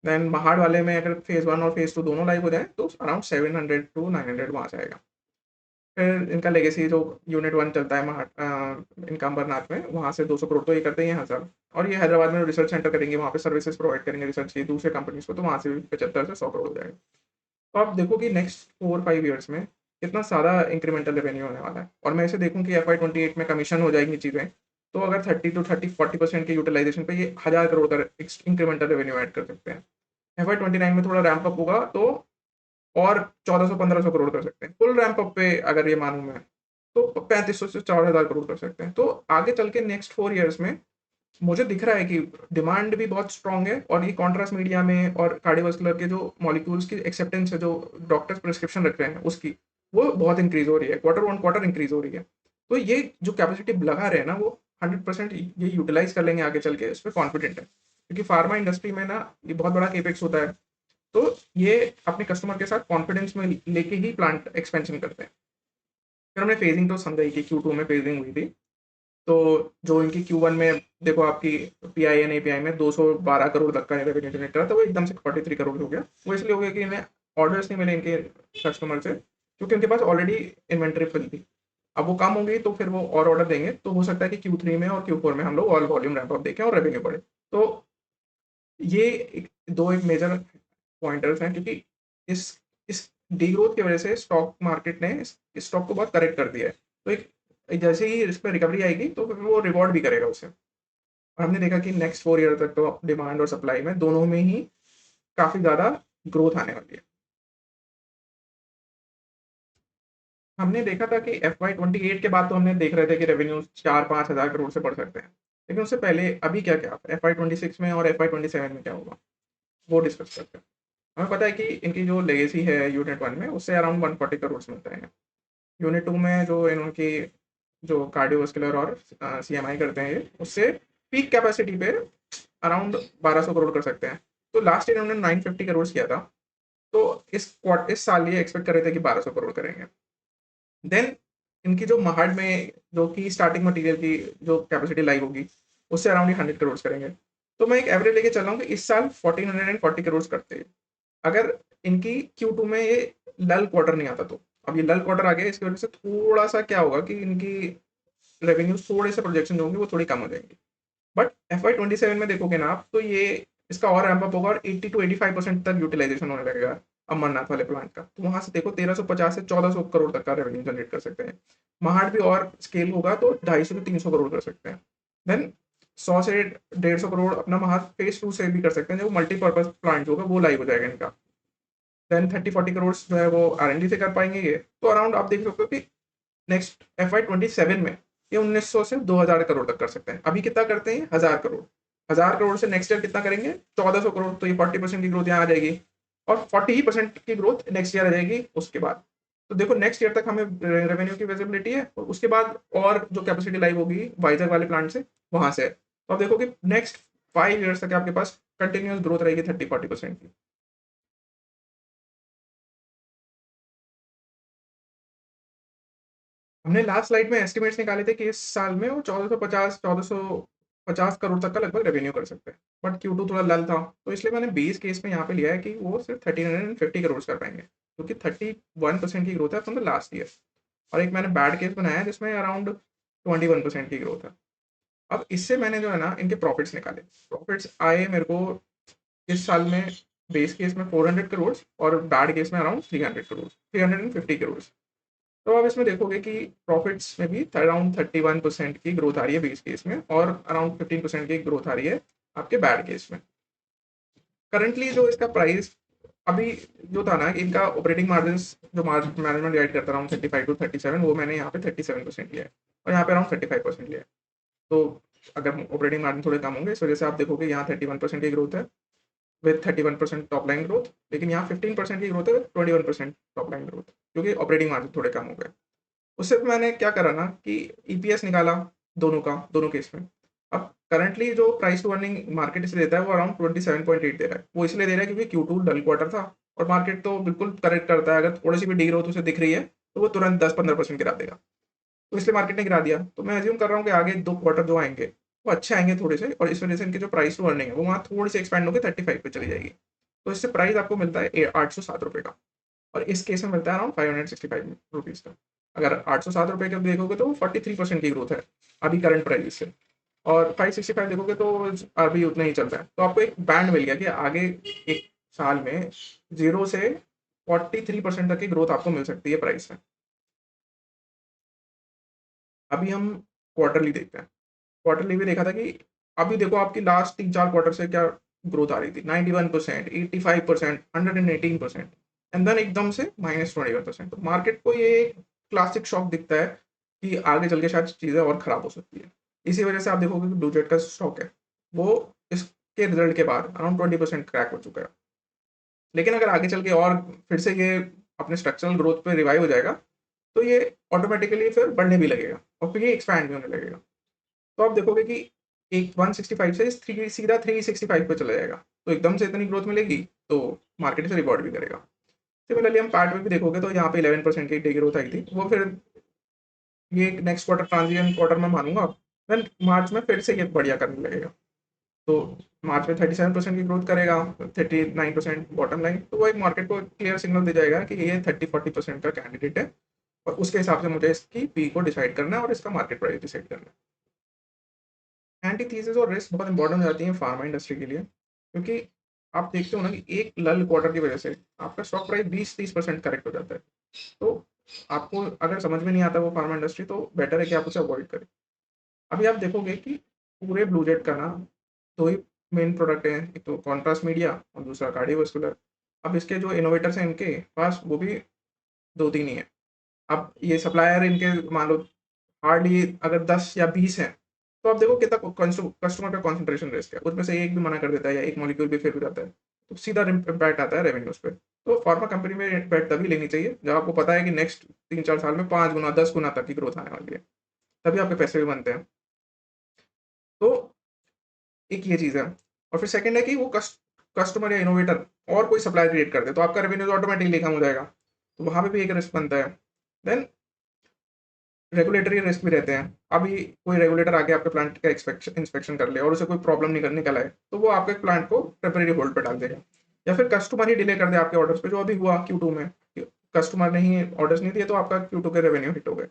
देन महाड़ वाले में अगर फेज़ 1 और फेज़ 2 दोनों लाइव हो जाएँ तो अराउंड 700 टू 900 वहाँ से आएगा। फिर इनका लेगेसी जो यूनिट 1 चलता है इनका अमरनाथ में, वहाँ से 200 करोड़ तो ये करते ही हैं हर साल। और ये हैदराबाद में रिसर्च सेंटर करेंगे, वहाँ पे सर्विसेज़ प्रोवाइड करेंगे रिसर्च की दूसरे कंपनीज़ को, तो वहाँ से भी 75 से 100 करोड़ हो जाएगा। तो आप देखो कि नेक्स्ट 4-5 इयर्स में कितना सारा इंक्रीमेंटल रेवेन्यू होने वाला है। और मैं इसे देखूँ कि एफआई 28 में कमीशन हो जाएँगी चीज़ें, तो अगर 30 टू 40% के यूटिलाइज़ेशन पे ये 1000 करोड़ का इंक्रीमेंटल रेवेन्यू ऐड कर सकते हैं। एफआई 29 में थोड़ा रैंप अप होगा तो और 1400-1500 करोड़ कर सकते हैं। फुल रैंप अप पे अगर ये मानूँ मैं, तो 3500 से 4000 करोड़ कर सकते हैं। तो आगे चल के नेक्स्ट 4 इयर्स में मुझे दिख रहा है कि डिमांड भी बहुत स्ट्रॉन्ग है और ये कॉन्ट्रास्ट मीडिया में और कार्डियोवास्कुलर के जो मॉलिक्यूल्स की एक्सेप्टेंस है, जो डॉक्टर्स प्रिस्क्रिप्शन रख रहे हैं उसकी, वो बहुत इंक्रीज़ हो रही है, क्वार्टर ऑन क्वार्टर इंक्रीज़ हो रही है। तो ये जो कैपेसिटी लगा रहे हैं ना, वो 100% ये यूटिलाइज़ कर लेंगे आगे चल के, इस पे कॉन्फिडेंट है। क्योंकि फार्मा इंडस्ट्री में ना ये बहुत बड़ा कैपेक्स होता है, तो ये अपने कस्टमर के साथ कॉन्फिडेंस में लेके ही प्लांट एक्सपेंशन करते हैं। फिर हमने फेजिंग तो समझा ही कि Q2 में फेजिंग हुई थी। तो जो इनकी Q1 में देखो आपकी पीआई एंड एपीआई में 212 करोड़ तक का रेवेन्यू जनरेट करा था, वो एकदम से 43 करोड़ हो गया। वो इसलिए हो गया कि इन्हें ऑर्डर्स नहीं मिले इनके कस्टमर से, क्योंकि उनके पास ऑलरेडी इन्वेंट्री फिल थी। अब वो कम हो गई तो फिर वो और ऑर्डर देंगे, तो हो सकता है कि Q3 में और Q4 में हम लोग ऑल वॉल्यूम रैंप अप देखें और रेवेन्यू बढ़े। तो ये एक मेजर पॉइंटर्स हैं, क्योंकि इस डीग्रोथ की वजह से स्टॉक मार्केट ने इस स्टॉक को बहुत करेक्ट कर दिया है। तो एक जैसे ही इस पे रिकवरी आएगी तो फिर वो रिवॉर्ड भी करेगा उसे। और हमने देखा कि नेक्स्ट 4 ईयर तक तो डिमांड और सप्लाई में दोनों में ही काफ़ी ज़्यादा ग्रोथ आने वाली है। हमने देखा था कि एफवाई 28 के बाद तो हमने देख रहे थे कि रेवेन्यू 4-5 हज़ार करोड़ से बढ़ सकते हैं। लेकिन उससे पहले अभी क्या-क्या एफवाई 26 में और एफवाई 27 में क्या होगा, वो डिस्कस करते हैं। हमें पता है कि इनकी जो लेगेसी है यूनिट 1 में, उससे अराउंड 140 करोड़ मिलता है। यूनिट 2 में जो इनकी जो कार्डियोवास्कुलर और सीएमआई करते हैं ये, उससे पीक कैपेसिटी पे अराउंड 1200 करोड़ कर सकते हैं। तो लास्ट ईयर उन्होंने 950 करोड़ किया था, तो इस साल ये एक्सपेक्ट कर रहे थे कि 1200 करोड़ करेंगे। देन इनकी जो महाड में जो कि स्टार्टिंग मटेरियल की जो कैपेसिटी लाई होगी, उससे अराउंड 100 करोड़ करेंगे। तो मैं एक एवरेज लेके चल रहा हूँ कि इस साल 1440 करोड़ करते हैं, अगर इनकी Q2 में ये लल क्वार्टर नहीं आता तो। अब ये लल क्वार्टर आ गया, इसकी वजह से थोड़ा सा क्या होगा कि इनकी रेवेन्यू थोड़े से प्रोजेक्शन जो होंगे वो थोड़ी कम हो जाएंगी। बट FY27 में देखोगे ना आप, तो ये इसका और रैंप अप होगा और 80 to 85% तक यूटिलाइजेशन होने लगेगा अमरनाथ वाले प्लांट का। तो वहां से देखो 1350 से 1400 करोड़ तक का रेवेन्यू जनरेट कर सकते हैं। महाड भी और स्केल होगा तो 250 से 300 करोड़ कर सकते हैं। देन 100 से 150 करोड़ अपना महाड फेज 2 से भी कर सकते हैं, जो मल्टीपर्पज प्लांट होगा वो लाइव हो जाएगा इनका। देन 30-40 करोड़ जो है वो R&D से कर पाएंगे ये। तो अराउंड आप देख सकते हो कि नेक्स्ट FY27 में ये 1900 से 2000 करोड़ तक कर सकते हैं। अभी कितना करते हैं? 1000 करोड़। 1000 करोड़ से नेक्स्ट ईयर कितना करेंगे? 1400 करोड़। तो ये 40% की ग्रोथ यहाँ आ जाएगी और 40% की ग्रोथ नेक्स्ट ईयर आ जाएगी उसके बाद। तो देखो नेक्स्ट ईयर तक हमें रेवेन्यू की विजिबिलिटी है, और उसके बाद और जो कैपेसिटी लाइव होगी वाइजर वाले प्लांट से, वहां से है। तो आप देखो कि नेक्स्ट 5 ईयर्स तक आपके पास कंटिन्यूस ग्रोथ रहेगी 30-40% की। हमने लास्ट स्लाइड में एस्टिमेट्स निकाले थे कि इस साल में वो 1450 करोड़ तक का लगभग रेवेन्यू कर सकते हैं। बट Q2 थोड़ा लल था, तो इसलिए मैंने बेस केस में यहाँ पे लिया है कि वो सिर्फ 1350 करोड़ कर पाएंगे, क्योंकि 31% की ग्रोथ है फ्रॉम द लास्ट ईयर। और एक मैंने बैड केस बनाया है जिसमें अराउंड 21% की ग्रोथ है। अब इससे मैंने जो है ना इनके प्रॉफिट्स निकाले। प्रॉफिट्स आए मेरे को इस साल में बेस केस में 400 करोड़ और बैड केस में अराउंड 300 करोड़, 350 करोड़। तो आप इसमें देखोगे कि प्रॉफिट्स में भी अराउंड 31% की ग्रोथ आ रही है बेस केस में, और अराउंड 15% की ग्रोथ आ रही है आपके बैड केस में। करंटली जो इसका प्राइस अभी जो था ना, इनका ऑपरेटिंग मार्जिन जो मैनेजमेंट गाइड करता रहा हूँ 35 to 37, वो मैंने यहाँ पे 37% लिया है और यहाँ पे अराउंड 35% लिया है। तो अगर ऑपरेटिंग मार्जिन थोड़े कम होंगे, इस वजह से आप देखोगे यहाँ 31% की ग्रोथ है विद 31% टॉप लाइन ग्रोथ, लेकिन यहाँ 15% की ग्रोथ है विद 21% टॉप लाइन ग्रोथ, क्योंकि ऑपरेटिंग मार्जिन थोड़े कम हो गए। उससे मैंने क्या करा ना कि ईपीएस निकाला दोनों का, दोनों केस में। अब करंटली जो प्राइस टू अर्निंग मार्केट इसे देता है वो अराउंड 27.8 दे रहा है। वो इसलिए दे रहा है क्योंकि Q2 डल क्वार्टर था और मार्केट तो बिल्कुल करेक्ट करता है, अगर थोड़ी सी भी डी ग्रोथ उसे दिख रही है तो वो तुरंत 10-15% गिरा देगा। तो इसलिए मार्केट ने गिरा दिया। तो मैं एज्यूम कर रहा हूँ कि आगे 2 क्वार्टर जो आएंगे वो अच्छे आएंगे थोड़े से, और इस वजह से इनकी जो प्राइस टू अर्निंग है वो वहाँ थोड़ी सी एक्सपैंड होकर 35 पे चली जाएगी। तो इससे प्राइस आपको मिलता है 807 रुपये का, और इस केस में मिलता है अराउंड 565 रुपीज़ का। अगर 807 रुपये का देखोगे तो 43% की ग्रोथ है अभी करंट प्राइस से, और 565 देखोगे तो अभी उतना ही चल रहा है। तो आपको एक बैंड मिल गया कि आगे एक साल में 0 से 43% तक की ग्रोथ आपको मिल सकती है प्राइस में। अभी हम क्वार्टरली देखते हैं। क्वार्टरली भी देखा था कि अभी देखो आपकी लास्ट 3-4 क्वार्टर से क्या ग्रोथ आ रही थी, 91%, 85%, 118%, एंड देन एकदम से -21%। तो मार्केट को ये एक क्लासिक शॉक दिखता है कि आगे चल के शायद चीज़ें और खराब हो सकती है। इसी वजह से आप देखोगे कि ब्लू जेट का स्टॉक है वो इसके रिजल्ट के बाद अराउंड 20% क्रैक हो चुका है। लेकिन अगर आगे चल के और फिर से ये अपने स्ट्रक्चरल ग्रोथ पे रिवाइव हो जाएगा, तो ये ऑटोमेटिकली फिर बढ़ने भी लगेगा और फिर ये एक्सपैंड भी होने लगेगा। तो आप देखोगे कि एक 165 से सीधा 365 पे चला जाएगा। तो एकदम से इतनी ग्रोथ मिलेगी तो मार्केट इसे रिवॉर्ड भी करेगा। सिमिलरली हम पार्ट में भी देखोगे तो यहाँ पे 11% की डे ग्रोथ आई थी, वो फिर ये नेक्स्ट क्वार्टर ट्रांजिशन क्वार्टर में मानूंगा। देन मार्च में फिर से ये बढ़िया करने लगेगा। तो मार्च में 37% की ग्रोथ करेगा, 39% बॉटम लाइन। तो वो एक मार्केट को क्लियर सिग्नल दे जाएगा कि ये 30-40% का कैंडिडेट है, और उसके हिसाब से मुझे इसकी पी को डिसाइड करना है और इसका मार्केट प्राइस डिसाइड करना है। एंटी थीसिस और रिस्क बहुत इंपॉर्टेंट हो जाती है फार्मा इंडस्ट्री के लिए, क्योंकि आप देखते हो ना कि एक लल क्वार्टर की वजह से आपका स्टॉक प्राइस 20-30% करेक्ट हो जाता है। तो आपको अगर समझ में नहीं आता वो फार्मा इंडस्ट्री, तो बेटर है कि आप उसे अवॉइड करें। अभी आप देखोगे कि पूरे ब्लू जेट का ना दो ही मेन प्रोडक्ट हैं, एक तो कॉन्ट्रास्ट मीडिया और दूसरा कार्डियोवास्कुलर। अब इसके जो इनोवेटर्स हैं इनके पास वो भी 2-3 ही है। अब ये सप्लायर इनके मान लो हार्डली अगर 10 या 20 हैं, तो आप देखो कितना कस्टमर का कॉन्सेंट्रेशन रिस्क है। उसमें से एक भी मना कर देता है या एक मॉलिक्यूल भी फेल हो जाता है, तो सीधा इम्पैक्ट आता है रेवेन्यूज पे। तो फार्मा कंपनी में इम्पैक्ट तभी लेनी चाहिए जब आपको पता है कि नेक्स्ट 3-4 साल में 5 गुना 10 गुना तक की ग्रोथ आने वाली है, तभी आपके पैसे भी बनते हैं। तो एक ये चीज़ है। और फिर सेकंड है कि वो कस्टमर या इनोवेटर और कोई सप्लायर क्रिएट कर दे, तो आपका रेवेन्यू ऑटोमेटिकली कम हो जाएगा, तो वहाँ पे भी एक रिस्क बनता है। देन रेगुलेटरी रिस्क भी रहते हैं। अभी कोई रेगुलेटर आके आपके प्लांट का इंस्पेक्शन कर ले और उसे कोई प्रॉब्लम निकल आए, तो वो आपके प्लांट को टेम्परेरी होल्ड पे डाल देगा। या फिर कस्टमर ही डिले कर दे आपके ऑर्डर्स पे, जो अभी हुआ Q2 में, कस्टमर ने ही ऑर्डर्स नहीं दिए तो आपका Q2 के रेवेन्यू हिट हो गए।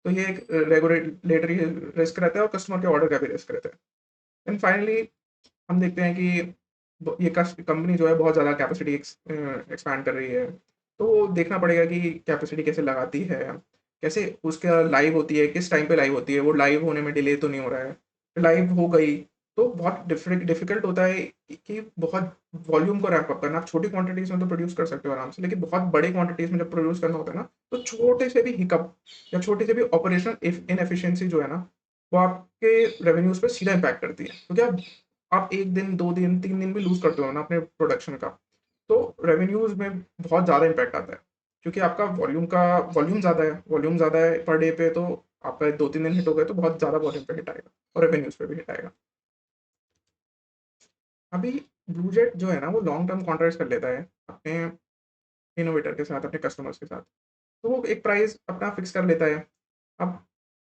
तो ये एक रेगुलेटरी रिस्क रहता है और कस्टमर के ऑर्डर का भी रिस्क रहता है। एंड फाइनली हम देखते हैं कि ये कंपनी जो है बहुत ज़्यादा कैपेसिटी एक्सपैंड कर रही है, तो देखना पड़ेगा कि कैपेसिटी कैसे लगाती है, कैसे उसका लाइव होती है, किस टाइम पे लाइव होती है, वो लाइव होने में डिले तो नहीं हो रहा है, लाइव हो गई तो बहुत डिफिकल्ट होता है कि बहुत वॉल्यूम को रैंप अप करना। आप छोटी क्वांटिटीज में तो प्रोड्यूस कर सकते हो आराम से, लेकिन बहुत बड़े क्वांटिटीज में जब प्रोड्यूस करना होता है ना, तो छोटे से भी हिकअप या छोटे से भी ऑपरेशनल इनएफिशिएंसी जो है ना, वो आपके रेवेन्यूज पे सीधा इम्पैक्ट करती है, क्योंकि आप 1 दिन, 2 दिन, 3 दिन भी लूज़ करते हो ना अपने प्रोडक्शन का, तो रेवेन्यूज़ में बहुत ज़्यादा इम्पैक्ट आता है। क्योंकि आपका वॉल्यूम ज़्यादा है पर डे पे, तो आपका 2-3 दिन हिट हो गए तो बहुत ज़्यादा वॉल्यूम पे हिट आएगा और रेवेन्यूज़ पे भी हिट आएगा। अभी ब्लू जेट जो है ना, वो लॉन्ग टर्म कॉन्ट्रैक्ट्स कर लेता है अपने इनोवेटर के साथ, अपने कस्टमर्स के साथ। तो वो एक प्राइस अपना फिक्स कर लेता है। अब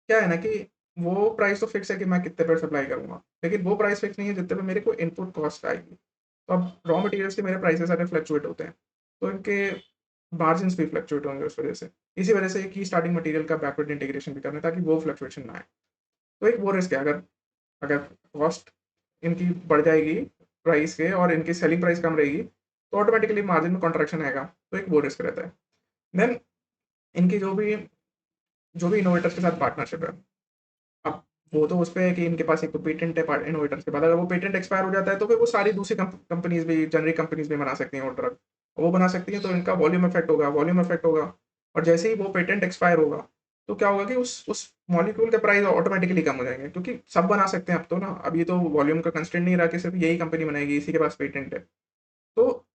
क्या है ना कि वो प्राइस तो फिक्स है कि मैं कितने पे सप्लाई करूँगा, लेकिन वो प्राइस फिक्स नहीं है जितने पे मेरे को इनपुट कॉस्ट आएगी। तो अब रॉ मटेरियल्स के मेरे प्राइसेस सारे फ्लक्चुएट होते हैं, तो इनके मार्जिन्स भी फ्लक्चुएट होंगे उस वजह से। इसी वजह से कि स्टार्टिंग मटेरियल का बैकवर्ड इंटीग्रेशन भी करना है ताकि वो फ्लक्चुएशन ना आए। तो एक वो रिस्क है, अगर अगर कॉस्ट इनकी बढ़ जाएगी प्राइस के और इनकी सेलिंग प्राइस कम रहेगी, तो ऑटोमेटिकली मार्जिन में कॉन्ट्रैक्शन आएगा, तो एक वो रिस्क रहता है। देन इनकी जो भी इनोवेटर्स के साथ पार्टनरशिप है, अब वो तो उस पे है कि इनके पास एक तो पेटेंट है इनोवेटर्स के बाद, अगर वो पेटेंट एक्सपायर हो जाता है तो फिर वो सारी दूसरी कंपनीज भी, जेनरिक कंपनीज भी बना सकती हैं वो ड्रग, वो बना सकती हैं, तो इनका वॉल्यूम इफेक्ट होगा। और जैसे ही वो पेटेंट एक्सपायर होगा, तो क्या होगा कि उस मॉलिक्यूल के प्राइस ऑटोमेटिकली कम हो जाएंगे, क्योंकि सब बना सकते हैं अब तो ना। अब ये तो वॉल्यूम का कंस्टेंट नहीं रहा कि सिर्फ यही कंपनी बनाएगी, इसी के पास पेटेंट है। तो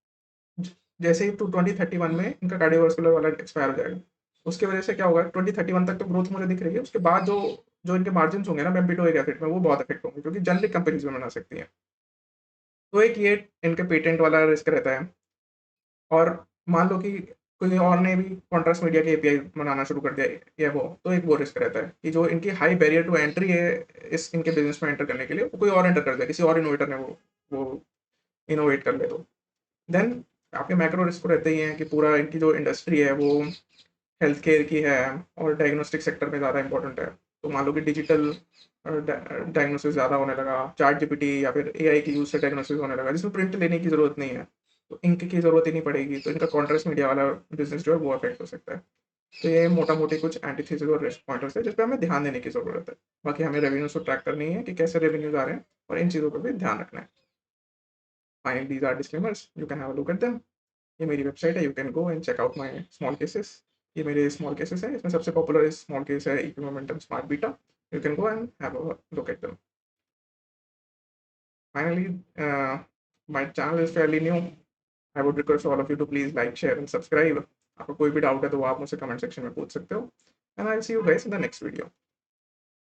ज जैसे ही 2031 में इनका कार्डियोवास्कुलर वाला एक्सपायर हो जाएगा। उसकी वजह से क्या होगा, 2031 तक तो ग्रोथ मुझे दिख रही है, उसके बाद जो जो इनके मार्जिन्स होंगे ना बेम्पिटोइक एसिड में, वो बहुत इफेक्ट होंगे, क्योंकि जेनरिक कंपनीज में बना सकती हैं। तो एक ये इनके पेटेंट वाला रिस्क रहता है। और मान लो कि कोई और ने भी कॉन्ट्रास्ट मीडिया के एपीआई बनाना शुरू कर दिया, ये वो, तो एक वो रिस्क रहता है कि जो इनकी हाई बैरियर टू एंट्री है इस इनके बिजनेस में एंटर करने के लिए, वो कोई और एंटर कर दे, किसी और इनोवेटर ने वो इनोवेट कर ले, तो देन आपके मैक्रो रिस्क तो रहते ही हैं कि पूरा इनकी जो इंडस्ट्री है वो हेल्थ केयर की है और डायग्नोस्टिक सेक्टर में ज़्यादा इंपॉर्टेंट है। तो मान लो कि डिजिटल डायग्नोसिस ज़्यादा होने लगा, चैट जीपीटी या फिर एआई की यूज़ से डायग्नोसिस होने लगा, जिसमें प्रिंट लेने की ज़रूरत नहीं है, तो इंक की ज़रूरत ही नहीं पड़ेगी, तो इनका कॉन्ट्रास्ट मीडिया वाला बिजनेस जो है वो अफेक्ट हो सकता है। तो ये मोटा मोटी कुछ एंटीथेसिस और रिस्क पॉइंटर्स है जिस पे हमें ध्यान देने की ज़रूरत है। बाकी हमें रेवेन्यूज को ट्रैक करनी है कि कैसे रेवेन्यूज आ रहे हैं, और इन चीज़ों पर भी ध्यान रखना है। Finally these are disclaimers, you can have a look at them. ये मेरी वेबसाइट है, you can go and check out my small cases. ये मेरे स्मॉल केसेस हैं, इसमें सबसे पॉपुलर स्मॉल केस है equi momentum smart beta. You can go and have a look at them. Finally, my channel is fairly new. I would request all of you to please like, share and subscribe. आपको कोई भी doubt है तो वो आप मुझसे comment section में पूछ सकते हो, and I will see you guys in the next video.